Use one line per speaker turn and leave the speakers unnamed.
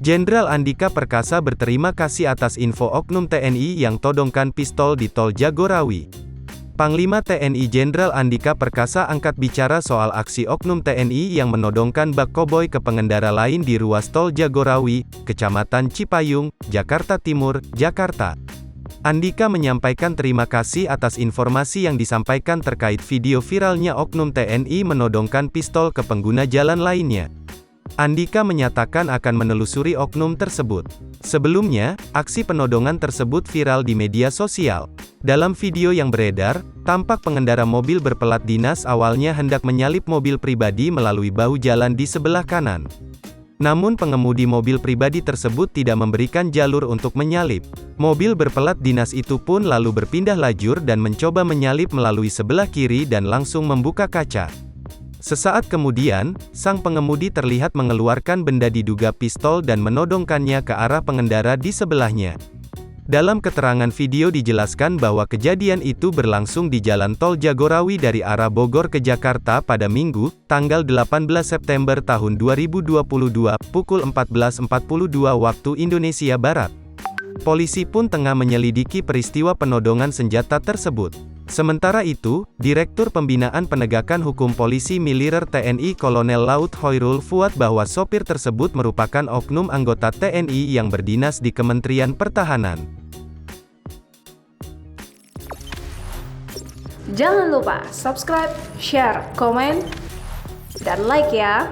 Jenderal Andika Perkasa berterima kasih atas info oknum TNI yang todongkan pistol di Tol Jagorawi. Panglima TNI Jenderal Andika Perkasa angkat bicara soal aksi oknum TNI yang menodongkan bak koboi ke pengendara lain di ruas Tol Jagorawi, Kecamatan Cipayung, Jakarta Timur, Jakarta. Andika menyampaikan terima kasih atas informasi yang disampaikan terkait video viralnya oknum TNI menodongkan pistol ke pengguna jalan lainnya. Andika menyatakan akan menelusuri oknum tersebut. Sebelumnya, aksi penodongan tersebut viral di media sosial. Dalam video yang beredar, tampak pengendara mobil berplat dinas awalnya hendak menyalip mobil pribadi melalui bahu jalan di sebelah kanan. Namun pengemudi mobil pribadi tersebut tidak memberikan jalur untuk menyalip. Mobil berplat dinas itu pun lalu berpindah lajur dan mencoba menyalip melalui sebelah kiri dan langsung membuka kaca. Sesaat kemudian, sang pengemudi terlihat mengeluarkan benda diduga pistol dan menodongkannya ke arah pengendara di sebelahnya. Dalam keterangan video dijelaskan bahwa kejadian itu berlangsung di Jalan Tol Jagorawi dari arah Bogor ke Jakarta pada Minggu, tanggal 18 September tahun 2022, pukul 14.42 waktu Indonesia Barat. Polisi pun tengah menyelidiki peristiwa penodongan senjata tersebut. Sementara itu, Direktur Pembinaan Penegakan Hukum Polisi Militer TNI Kolonel Laut Hoirul Fuad bahwa sopir tersebut merupakan oknum anggota TNI yang berdinas di Kementerian Pertahanan.
Jangan lupa subscribe, share, komen, dan like ya!